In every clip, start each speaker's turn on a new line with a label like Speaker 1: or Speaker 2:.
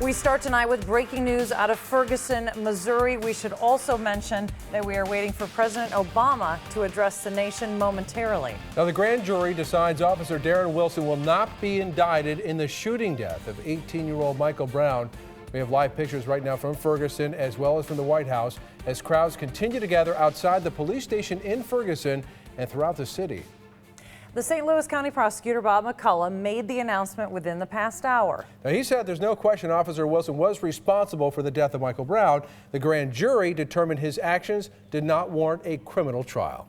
Speaker 1: We start tonight with breaking news out of Ferguson, Missouri. We should also mention that we are waiting for President Obama to address the nation momentarily.
Speaker 2: Now, the grand jury decides Officer Darren Wilson will not be indicted in the shooting death of 18-year-old Michael Brown. We have live pictures right now from Ferguson as well as from the White House as crowds continue to gather outside the police station in Ferguson and throughout the city.
Speaker 1: The St. Louis County Prosecutor Bob McCullough made the announcement within the past hour.
Speaker 2: Now, he said there's no question Officer Wilson was responsible for the death of Michael Brown. The grand jury determined his actions did not warrant a criminal trial.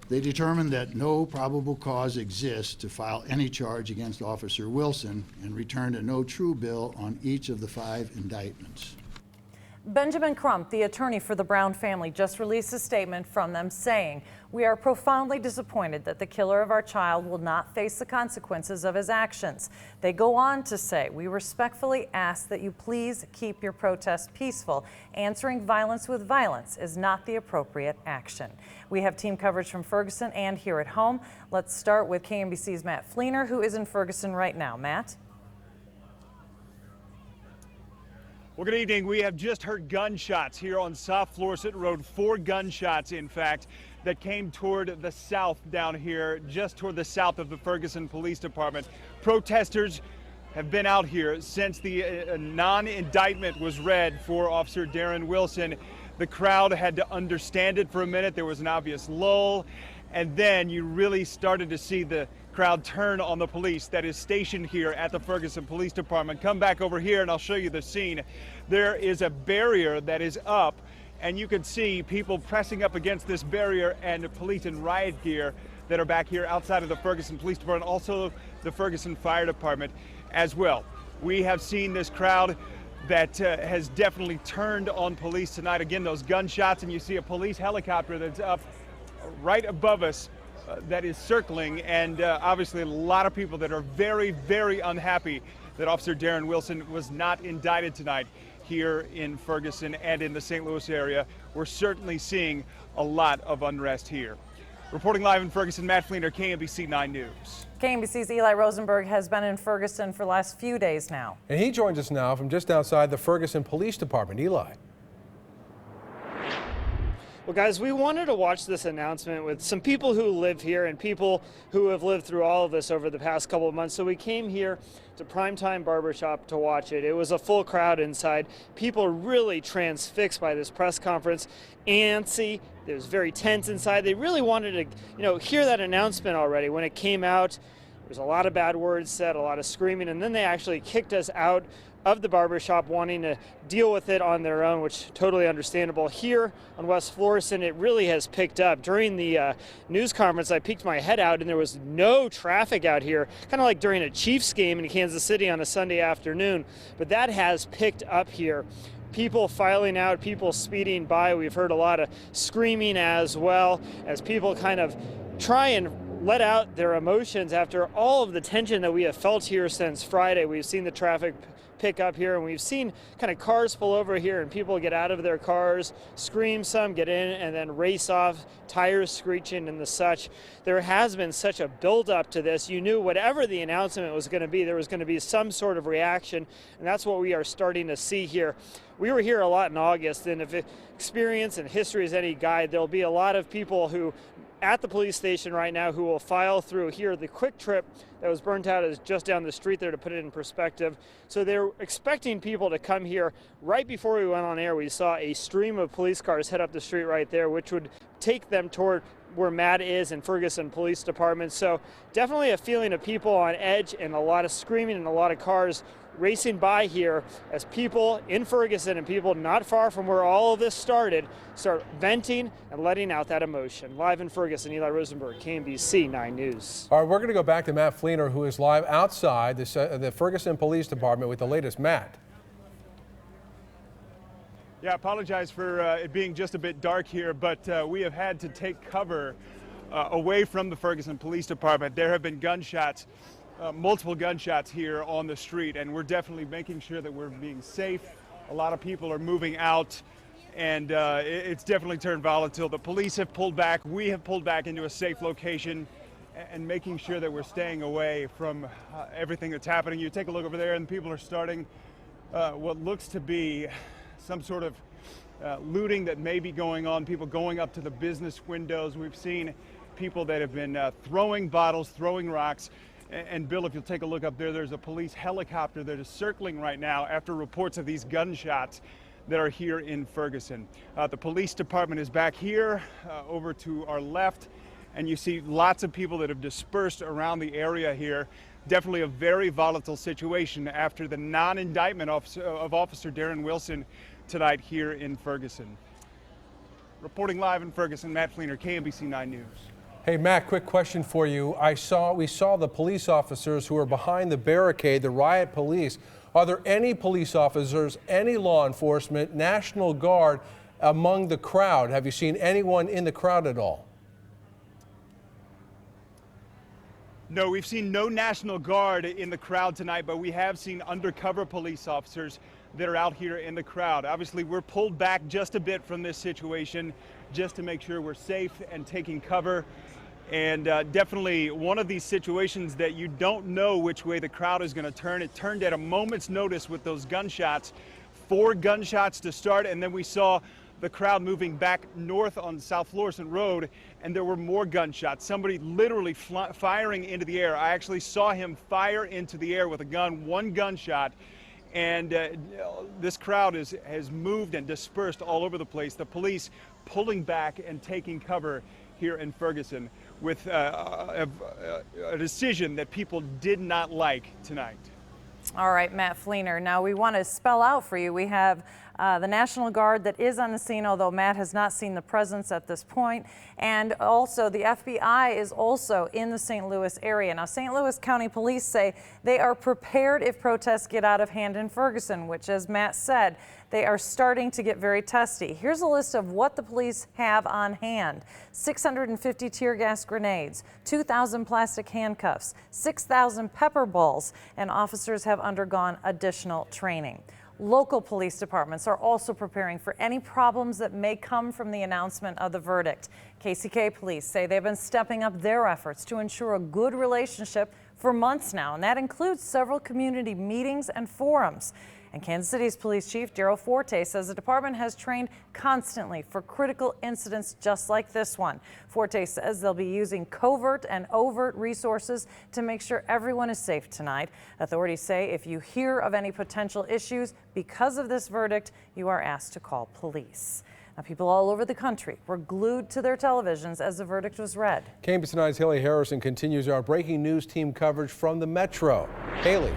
Speaker 3: They determined that no probable cause exists to file any charge against Officer Wilson and returned a no true bill on each of the 5 indictments.
Speaker 1: Benjamin Crump, the attorney for the Brown family, just released a statement from them saying, "We are profoundly disappointed that the killer of our child will not face the consequences of his actions." They go on to say, "We respectfully ask that you please keep your protest peaceful. Answering violence with violence is not the appropriate action." We have team coverage from Ferguson and here at home. Let's start with KMBC's Matt Fleener, who is in Ferguson right now. Matt?
Speaker 4: Well, good evening. We have just heard gunshots here on South Florissant Road. 4 gunshots, in fact, that came toward the south down here, just toward the south of the Ferguson Police Department. Protesters have been out here since the non-indictment was read for Officer Darren Wilson. The crowd had to understand it for a minute. There was an obvious lull, and then you really started to see the crowd turn on the police that is stationed here at the Ferguson Police Department. Come back over here and I'll show you the scene. There is a barrier that is up, and you can see people pressing up against this barrier and police in riot gear that are back here outside of the Ferguson Police Department, also the Ferguson Fire Department as well. We have seen this crowd that has definitely turned on police tonight. Again, those gunshots, and you see a police helicopter that's up right above us that is circling, and obviously a lot of people that are very, very unhappy that Officer Darren Wilson was not indicted tonight here in Ferguson and in the St. Louis area. We're certainly seeing a lot of unrest here. Reporting live in Ferguson, Matt Fleener, KMBC 9 News.
Speaker 1: KMBC's Eli Rosenberg has been in Ferguson for the last few days now.
Speaker 2: And he joins us now from just outside the Ferguson Police Department. Eli.
Speaker 5: Well, guys, we wanted to watch this announcement with some people who live here and people who have lived through all of this over the past couple of months. So we came here to Primetime Barbershop to watch it. It was a full crowd inside. People really transfixed by this press conference. Antsy. It was very tense inside. They really wanted to, hear that announcement already. When it came out, there was a lot of bad words said, a lot of screaming, and then they actually kicked us out of the barbershop, wanting to deal with it on their own, which totally understandable. Here on West Florissant, it really has picked up. During the news conference, I peeked my head out and there was no traffic out here, kind of like during a Chiefs game in Kansas City on a Sunday afternoon, but that has picked up here. People filing out, people speeding by. We've heard a lot of screaming as well as people kind of try and let out their emotions after all of the tension that we have felt here since Friday. We've seen the traffic pick up here, and we've seen kind of cars pull over here and people get out of their cars, scream some, get in, and then race off, tires screeching and the such. There has been such a build-up to this. You knew whatever the announcement was going to be, there was going to be some sort of reaction, and that's what we are starting to see here. We were here a lot in August, and if experience and history is any guide, there'll be a lot of people who at the police station right now who will file through here. The Quick Trip that was burnt out is just down the street there, to put it in perspective. So they're expecting people to come here. Right before we went on air, we saw a stream of police cars head up the street right there, which would take them toward where Matt is in Ferguson Police Department. So definitely a feeling of people on edge and a lot of screaming and a lot of cars racing by here as people in Ferguson and people not far from where all of this started start venting and letting out that emotion. Live in Ferguson, Eli Rosenberg, KMBC 9 News.
Speaker 2: All right, we're going to go back to Matt Fleener, who is live outside the Ferguson Police Department with the latest. Matt.
Speaker 4: Yeah, I apologize for it being just a bit dark here, but we have had to take cover away from the Ferguson Police Department. There have been gunshots, multiple gunshots here on the street, and we're definitely making sure that we're being safe. A lot of people are moving out, and it's definitely turned volatile. The police have pulled back. We have pulled back into a safe location and making sure that we're staying away from everything that's happening. You take a look over there and people are starting what looks to be some sort of looting that may be going on, people going up to the business windows. We've seen people that have been throwing bottles, throwing rocks. And Bill, if you'll take a look up there, there's a police helicopter that is circling right now after reports of these gunshots that are here in Ferguson. The police department is back here over to our left, and you see lots of people that have dispersed around the area here. Definitely a very volatile situation after the non-indictment of Officer Darren Wilson tonight here in Ferguson. Reporting live in Ferguson, Matt Fleener, KMBC 9 News.
Speaker 2: Hey, Matt, quick question for you. We saw the police officers who were behind the barricade, the riot police. Are there any police officers, any law enforcement, National Guard among the crowd? Have you seen anyone in the crowd at all?
Speaker 4: No, we've seen no National Guard in the crowd tonight, but we have seen undercover police officers that are out here in the crowd. Obviously, we're pulled back just a bit from this situation just to make sure we're safe and taking cover. And definitely one of these situations that you don't know which way the crowd is going to turn. It turned at a moment's notice with those gunshots, 4 gunshots to start, and then we saw the crowd moving back north on South Florissant Road, and there were more gunshots. Somebody literally firing into the air. I actually saw him fire into the air with a gun, 1 gunshot. And this crowd has moved and dispersed all over the place. The police pulling back and taking cover here in Ferguson with a decision that people did not like tonight.
Speaker 1: All right, Matt Fleener. Now we want to spell out for you. We have the National Guard that is on the scene, although Matt has not seen the presence at this point. And also the FBI is also in the St. Louis area. Now, St. Louis County Police say they are prepared if protests get out of hand in Ferguson, which, as Matt said, they are starting to get very testy. Here's a list of what the police have on hand: 650 tear gas grenades, 2,000 plastic handcuffs, 6,000 pepper balls, and officers have undergone additional training. Local police departments are also preparing for any problems that may come from the announcement of the verdict. KCK police say they've been stepping up their efforts to ensure a good relationship for months now, and that includes several community meetings and forums. And Kansas City's police chief, Darren Wilson, says the department has trained constantly for critical incidents just like this one. Forte says they'll be using covert and overt resources to make sure everyone is safe tonight. Authorities say if you hear of any potential issues because of this verdict, you are asked to call police. Now, people all over the country were glued to their televisions as the verdict was read.
Speaker 2: KMBC 9's Haley Harrison continues our breaking news team coverage from the Metro. Haley.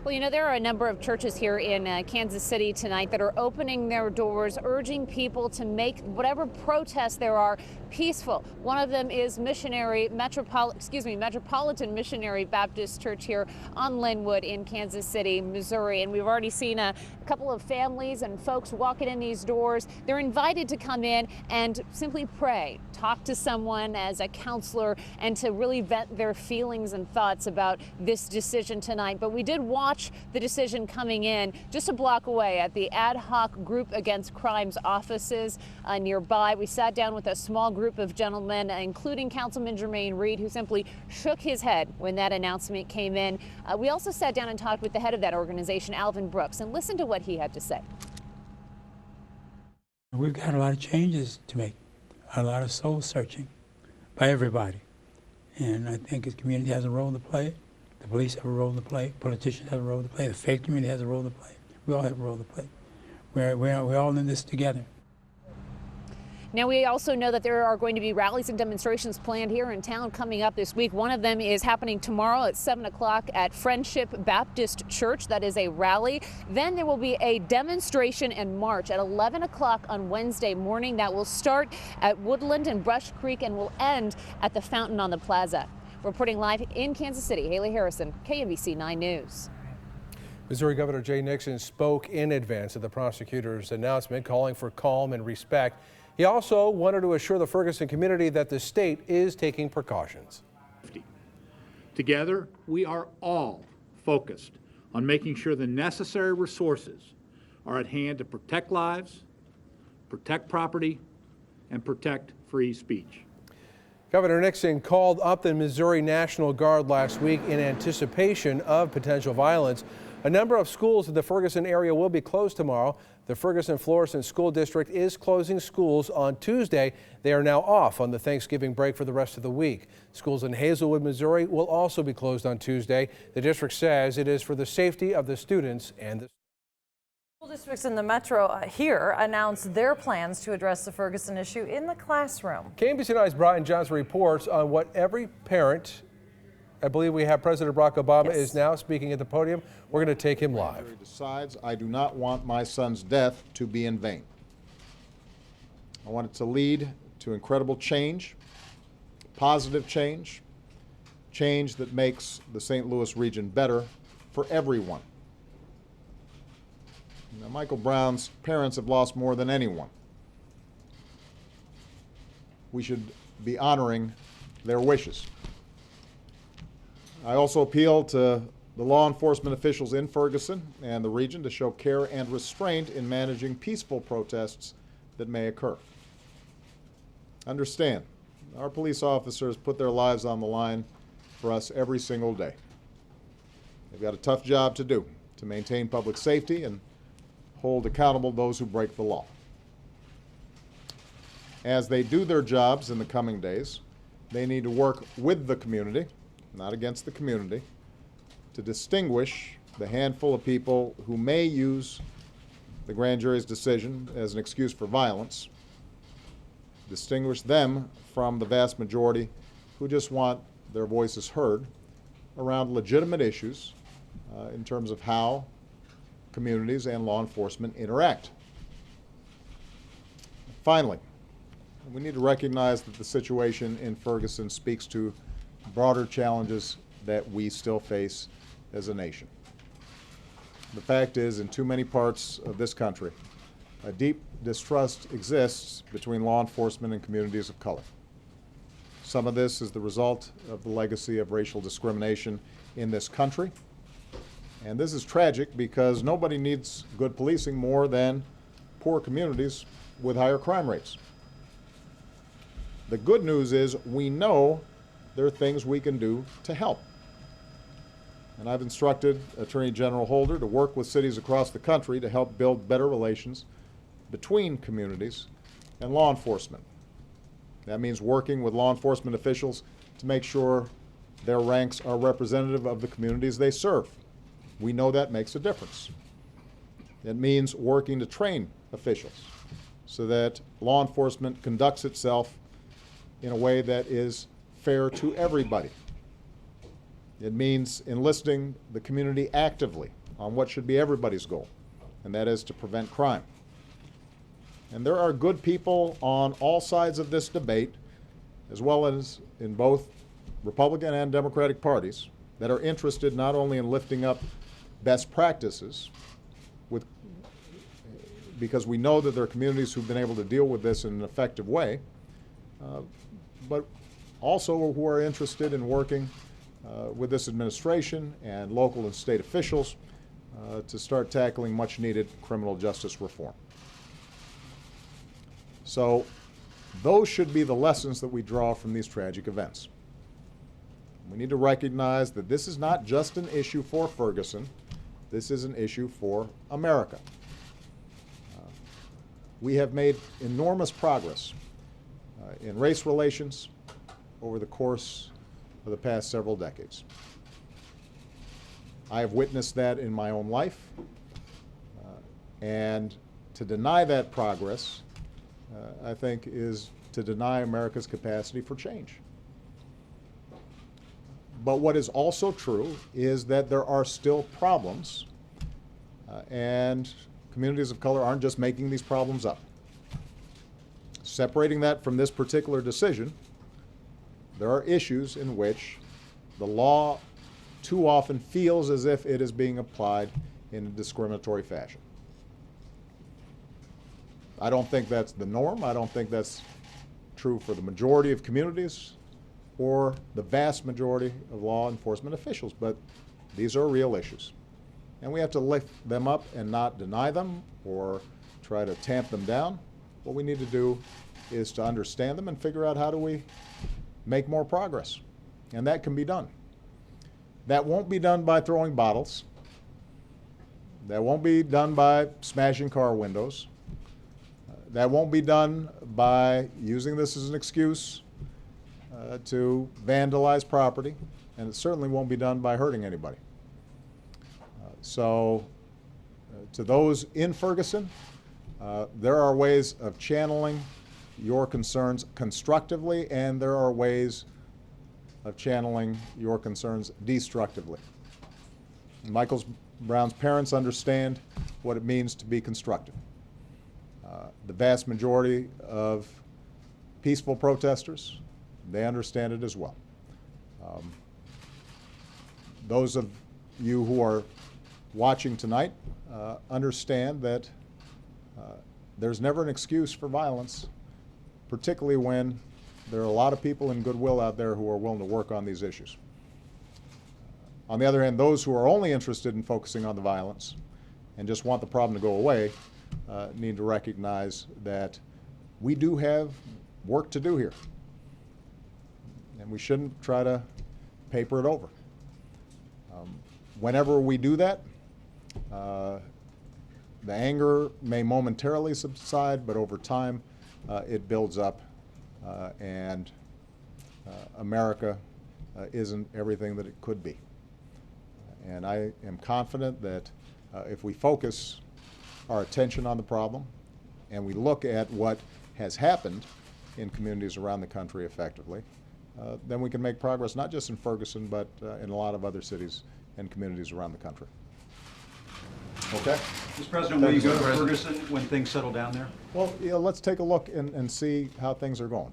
Speaker 6: Well, you know, there are a number of churches here in Kansas City tonight that are opening their doors, urging people to make whatever protests there are peaceful. One of them is Metropolitan Missionary Baptist Church here on Linwood in Kansas City, Missouri. And we've already seen a couple of families and folks walking in these doors. They're invited to come in and simply pray, talk to someone as a counselor, and to really vent their feelings and thoughts about this decision tonight. But we did watch the decision coming in just a block away at the Ad Hoc Group Against Crimes offices nearby. We sat down with a small group of gentlemen, including Councilman Jermaine Reed, who simply shook his head when that announcement came in. We also sat down and talked with the head of that organization, Alvin Brooks, and listen to what he had to say.
Speaker 7: We've got a lot of changes to make, a lot of soul searching by everybody. And I think the community has a role to play. The police have a role to play. Politicians have a role to play. The faith community has a role to play. We all have a role to play. We're all in this together.
Speaker 6: Now, we also know that there are going to be rallies and demonstrations planned here in town coming up this week. One of them is happening tomorrow at 7 o'clock at Friendship Baptist Church. That is a rally. Then there will be a demonstration and march at 11 o'clock on Wednesday morning. That will start at Woodland and Brush Creek and will end at the fountain on the plaza. Reporting live in Kansas City, Haley Harrison, KMBC 9 News.
Speaker 2: Missouri Governor Jay Nixon spoke in advance of the prosecutor's announcement, calling for calm and respect. He also wanted to assure the Ferguson community that the state is taking precautions.
Speaker 8: Together, we are all focused on making sure the necessary resources are at hand to protect lives, protect property, and protect free speech.
Speaker 2: Governor Nixon called up the Missouri National Guard last week in anticipation of potential violence. A number of schools in the Ferguson area will be closed tomorrow. The Ferguson Florissant School District is closing schools on Tuesday. They are now off on the Thanksgiving break for the rest of the week. Schools in Hazelwood, Missouri will also be closed on Tuesday. The district says it is for the safety of the students and the
Speaker 1: School districts in the metro here announced their plans to address the Ferguson issue in the classroom.
Speaker 2: KMBC 9's Brian Johnson reports on what every parent, I believe we have President Barack Obama is now speaking at the podium. We're going to take him live.
Speaker 9: Decides, I do not want my son's death to be in vain. I want it to lead to incredible change, positive change, change that makes the St. Louis region better for everyone. Now, Michael Brown's parents have lost more than anyone. We should be honoring their wishes. I also appeal to the law enforcement officials in Ferguson and the region to show care and restraint in managing peaceful protests that may occur. Understand, our police officers put their lives on the line for us every single day. They've got a tough job to do to maintain public safety and hold accountable those who break the law. As they do their jobs in the coming days, they need to work with the community, not against the community, to distinguish the handful of people who may use the grand jury's decision as an excuse for violence, distinguish them from the vast majority who just want their voices heard around legitimate issues in terms of how communities and law enforcement interact. Finally, we need to recognize that the situation in Ferguson speaks to broader challenges that we still face as a nation. The fact is, in too many parts of this country, a deep distrust exists between law enforcement and communities of color. Some of this is the result of the legacy of racial discrimination in this country. And this is tragic because nobody needs good policing more than poor communities with higher crime rates. The good news is we know there are things we can do to help. And I've instructed Attorney General Holder to work with cities across the country to help build better relations between communities and law enforcement. That means working with law enforcement officials to make sure their ranks are representative of the communities they serve. We know that makes a difference. It means working to train officials so that law enforcement conducts itself in a way that is fair to everybody. It means enlisting the community actively on what should be everybody's goal, and that is to prevent crime. And there are good people on all sides of this debate, as well as in both Republican and Democratic parties, that are interested not only in lifting up best practices, because we know that there are communities who've been able to deal with this in an effective way, but also who are interested in working with this administration and local and state officials to start tackling much needed criminal justice reform. So those should be the lessons that we draw from these tragic events. We need to recognize that this is not just an issue for Ferguson, this is an issue for America. We have made enormous progress in race relations over the course of the past several decades. I have witnessed that in my own life, and to deny that progress, I think, is to deny America's capacity for change. But what is also true is that there are still problems, and communities of color aren't just making these problems up. Separating that from this particular decision, there are issues in which the law too often feels as if it is being applied in a discriminatory fashion. I don't think that's the norm. I don't think that's true for the majority of communities or the vast majority of law enforcement officials, but these are real issues. And we have to lift them up and not deny them or try to tamp them down. What we need to do is to understand them and figure out how do we make more progress, and that can be done. That won't be done by throwing bottles. That won't be done by smashing car windows. That won't be done by using this as an excuse to vandalize property, and it certainly won't be done by hurting anybody. To those in Ferguson, there are ways of channeling your concerns constructively, and there are ways of channeling your concerns destructively. Michael Brown's parents understand what it means to be constructive. The vast majority of peaceful protesters, they understand it as well. Those of you who are watching tonight understand that there's never an excuse for violence, particularly when there are a lot of people in goodwill out there who are willing to work on these issues. On the other hand, those who are only interested in focusing on the violence and just want the problem to go away need to recognize that we do have work to do here, and we shouldn't try to paper it over. Whenever we do that, the anger may momentarily subside, but over time it builds up, and America isn't everything that it could be. And I am confident that if we focus our attention on the problem and we look at what has happened in communities around the country effectively, then we can make progress not just in Ferguson, but in a lot of other cities and communities around the country. Okay?
Speaker 10: Mr. President, will you go to Ferguson when things settle down there?
Speaker 9: Well, let's take a look and see how things are going.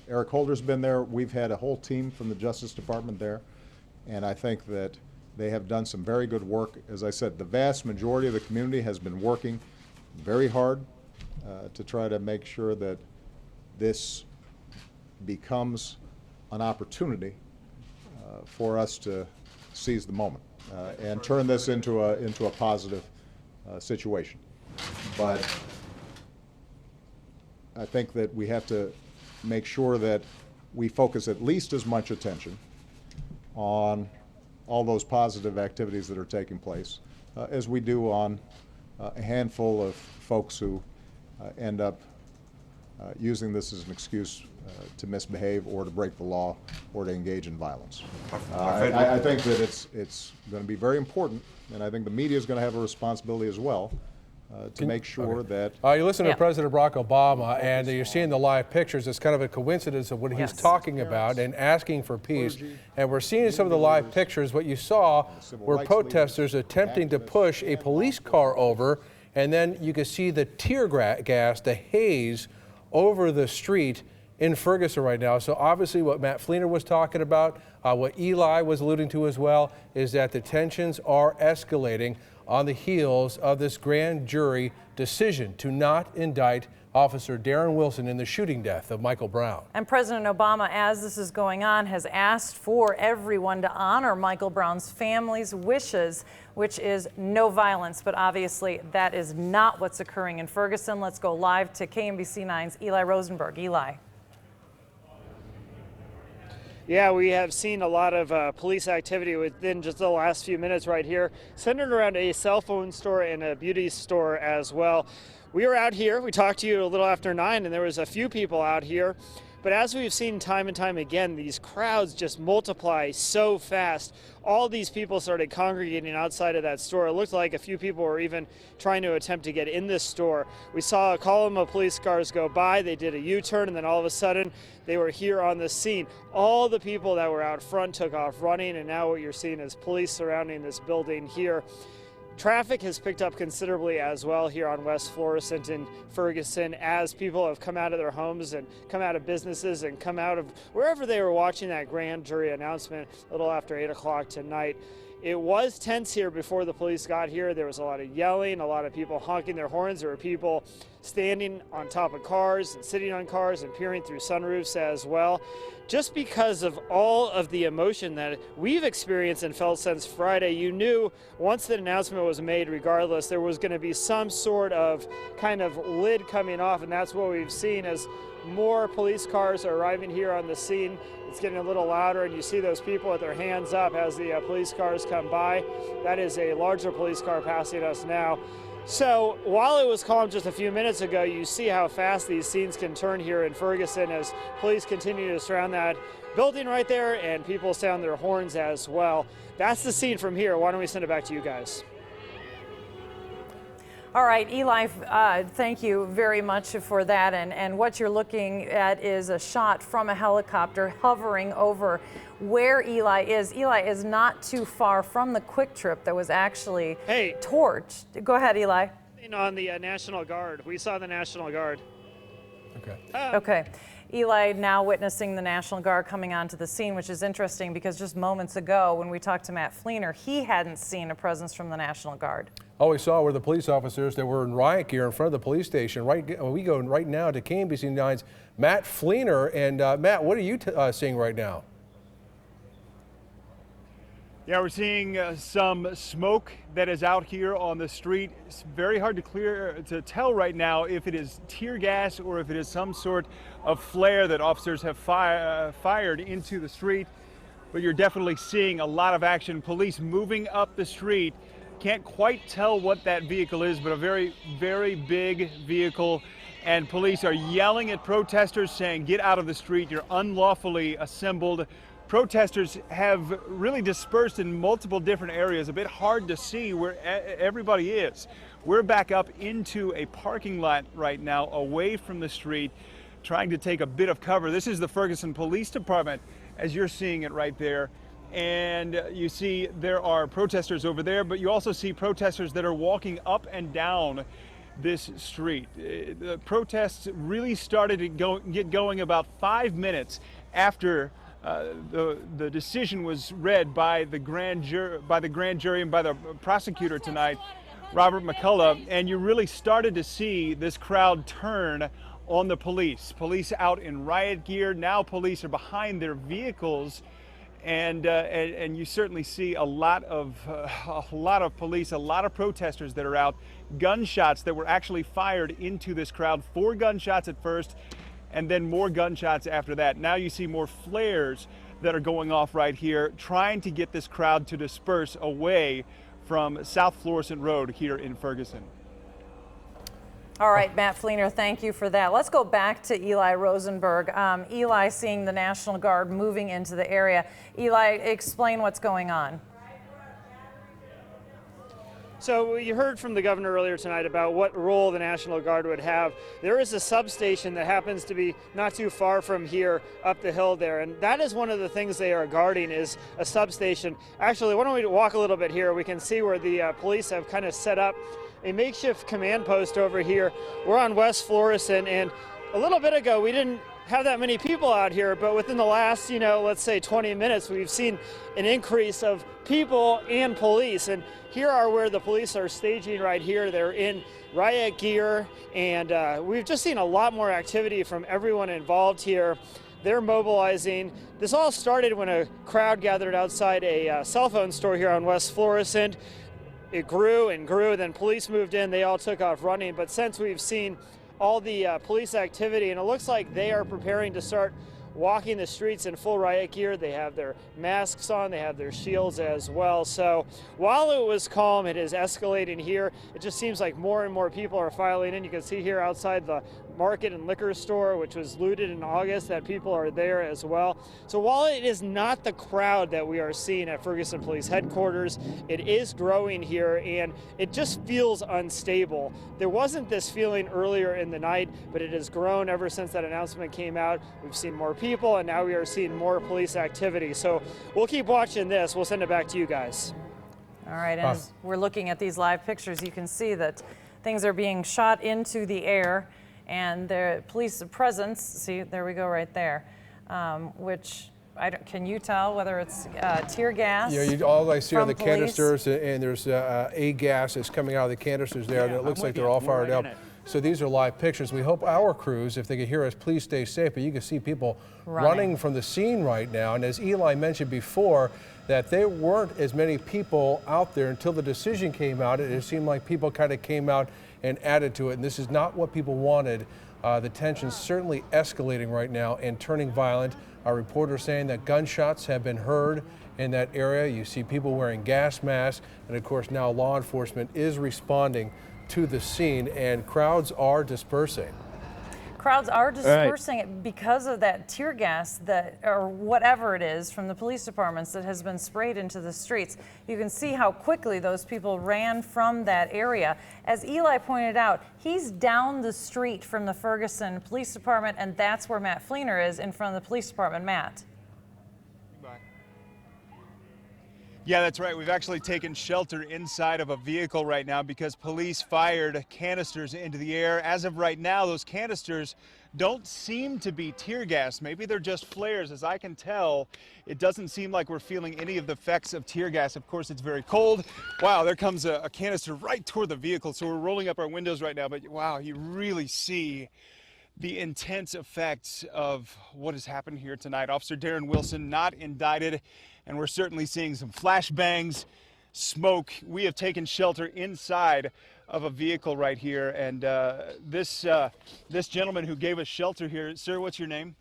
Speaker 9: Eric Holder's been there. We've had a whole team from the Justice Department there, and I think that they have done some very good work. As I said, the vast majority of the community has been working very hard to try to make sure that this becomes an opportunity for us to seize the moment and turn this into a positive situation. But I think that we have to make sure that we focus at least as much attention on all those positive activities that are taking place as we do on a handful of folks who end up using this as an excuse to misbehave or to break the law or to engage in violence. I think that it's going to be very important, and I think the media is going to have a responsibility as well to make sure that...
Speaker 2: you listen to President Barack Obama, and you're seeing the live pictures. It's kind of a coincidence of what he's talking about and asking for peace. And we're seeing some of the live pictures. What you saw were protesters attempting to push a police car over, and then you could see the tear gas, the haze, over the street in Ferguson right now. So obviously what Matt Fleener was talking about, what Eli was alluding to as well, is that the tensions are escalating on the heels of this grand jury decision to not indict Officer Darren Wilson in the shooting death of Michael Brown.
Speaker 1: And President Obama, as this is going on, has asked for everyone to honor Michael Brown's family's wishes, which is no violence. But obviously that is not what's occurring in Ferguson. Let's go live to KMBC 9's Eli Rosenberg. Eli.
Speaker 5: Yeah, we have seen a lot of police activity within just the last few minutes right here, centered around a cell phone store and a beauty store as well. We were out here, we talked to you a little after 9, and there was a few people out here. But as we've seen time and time again, these crowds just multiply so fast. All these people started congregating outside of that store. It looked like a few people were even trying to attempt to get in this store. We saw a column of police cars go by. They did a U-turn, and then all of a sudden, they were here on the scene. All the people that were out front took off running, and now what you're seeing is police surrounding this building here. Traffic has picked up considerably as well here on West Florissant in Ferguson as people have come out of their homes and come out of businesses and come out of wherever they were watching that grand jury announcement a little after 8 o'clock tonight. It was tense here before the police got here. There was a lot of yelling, a lot of people honking their horns. There were people standing on top of cars and sitting on cars and peering through sunroofs as well. Just because of all of the emotion that we've experienced and felt since Friday, you knew once the announcement was made, regardless, there was going to be some sort of kind of lid coming off, and that's what we've seen as more police cars are arriving here on the scene. It's getting a little louder, and you see those people with their hands up as the police cars come by. That is a larger police car passing us now. So while it was calm just a few minutes ago, you see how fast these scenes can turn here in Ferguson as police continue to surround that building right there and people sound their horns as well. That's the scene from here. Why don't we send it back to you guys?
Speaker 1: All right, Eli, thank you very much for that. And what you're looking at is a shot from a helicopter hovering over where Eli is. Eli is not too far from the Quick Trip that was actually torched. Go ahead, Eli.
Speaker 5: On the National Guard. We saw the National Guard.
Speaker 2: Okay.
Speaker 1: Okay. Eli now witnessing the National Guard coming onto the scene, which is interesting because just moments ago when we talked to Matt Fleener, he hadn't seen a presence from the National Guard.
Speaker 2: All we saw were the police officers that were in riot gear in front of the police station. We go right now to KMBC 9's Matt Fleener. And Matt, what are you seeing right now?
Speaker 4: Yeah, we're seeing some smoke that is out here on the street. It's very hard to tell right now if it is tear gas or if it is some sort of flare that officers have fired into the street. But you're definitely seeing a lot of action. Police moving up the street. Can't quite tell what that vehicle is, but a very, very big vehicle. And police are yelling at protesters saying, get out of the street, you're unlawfully assembled. Protesters have really dispersed in multiple different areas. A bit hard to see where everybody is. We're back up into a parking lot right now, away from the street, trying to take a bit of cover. This is the Ferguson Police Department, as you're seeing it right there. And you see there are protesters over there, but you also see protesters that are walking up and down this street. The protests really started to get going about 5 minutes after the decision was read by the grand jury and by the prosecutor tonight, Robert McCullough, and you really started to see this crowd turn on the police. Police out in riot gear. Now police are behind their vehicles, and you certainly see a lot of police, a lot of protesters that are out. Gunshots that were actually fired into this crowd. 4 gunshots at first, and then more gunshots after that. Now you see more flares that are going off right here, trying to get this crowd to disperse away from South Florissant Road here in Ferguson.
Speaker 1: All right, Matt Fleener, thank you for that. Let's go back to Eli Rosenberg. Eli seeing the National Guard moving into the area. Eli, explain what's going on.
Speaker 5: So you heard from the governor earlier tonight about what role the National Guard would have. There is a substation that happens to be not too far from here up the hill there, and that is one of the things they are guarding, is a substation. Actually, why don't we walk a little bit here? We can see where the police have kind of set up a makeshift command post over here. We're on West Florissant, and a little bit ago we didn't have that many people out here, but within the last, let's say 20 minutes, we've seen an increase of people and police. And here are where the police are staging right here. They're in riot gear, and we've just seen a lot more activity from everyone involved here. They're mobilizing. This all started when a crowd gathered outside a cell phone store here on West Florissant. It grew and grew, then police moved in, they all took off running. But since we've seen all the police activity, and it looks like they are preparing to start walking the streets in full riot gear. They have their masks on, they have their shields as well. So while it was calm, it is escalating here. It just seems like more and more people are filing in. You can see here outside the market and liquor store, which was looted in August, that people are there as well. So while it is not the crowd that we are seeing at Ferguson Police Headquarters, it is growing here, and it just feels unstable. There wasn't this feeling earlier in the night, but it has grown ever since that announcement came out. We've seen more people, and now we are seeing more police activity. So we'll keep watching this. We'll send it back to you guys.
Speaker 1: All right, and as we're looking at these live pictures, you can see that things are being shot into the air, and the police presence, see, there we go right there, which, can you tell whether it's tear gas?
Speaker 2: Yeah, all I see are the
Speaker 1: police?
Speaker 2: Canisters, and there's a gas that's coming out of the canisters there, and it looks like they're all fired up. So these are live pictures. We hope our crews, if they can hear us, please stay safe. But you can see people running from the scene right now. And as Eli mentioned before, that there weren't as many people out there until the decision came out. It seemed like people kind of came out and added to it. And this is not what people wanted The tension's certainly escalating right now and turning violent. Our reporter saying that gunshots have been heard in that area. You see people wearing gas masks, and of course now law enforcement is responding to the scene, and crowds are dispersing.
Speaker 1: Crowds are dispersing because of that tear gas or whatever it is from the police departments that has been sprayed into the streets. You can see how quickly those people ran from that area. As Eli pointed out, he's down the street from the Ferguson Police Department, and that's where Matt Fleener is, in front of the police department. Matt.
Speaker 4: Yeah, that's right. We've actually taken shelter inside of a vehicle right now because police fired canisters into the air. As of right now, those canisters don't seem to be tear gas. Maybe they're just flares. As I can tell, it doesn't seem like we're feeling any of the effects of tear gas. Of course, it's very cold. Wow, there comes a canister right toward the vehicle. So we're rolling up our windows right now, but wow, you really see the intense effects of what has happened here tonight. Officer Darren Wilson not indicted, and we're certainly seeing some flashbangs, smoke. We have taken shelter inside of a vehicle right here, and this gentleman who gave us shelter here, sir, what's your name?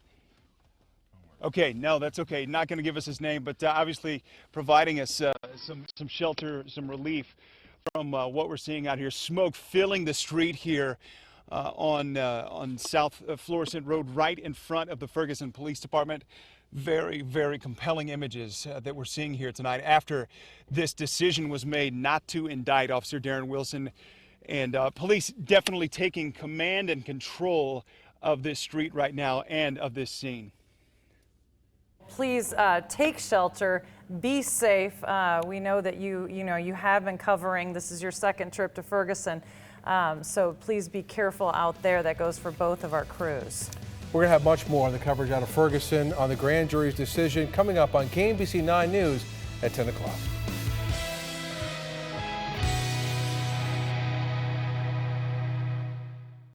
Speaker 4: Okay, no, that's okay. Not going to give us his name, but obviously providing us some shelter, some relief from what we're seeing out here. Smoke filling the street here on South Florissant Road, right in front of the Ferguson Police Department. Very, very compelling images that we're seeing here tonight after this decision was made not to indict Officer Darren Wilson, and police definitely taking command and control of this street right now and of this scene.
Speaker 1: Please take shelter, be safe. We know that you have been covering. This is your second trip to Ferguson. So please be careful out there. That goes for both of our crews.
Speaker 2: We're going to have much more of the coverage out of Ferguson on the grand jury's decision coming up on KMBC 9 News at 10 o'clock.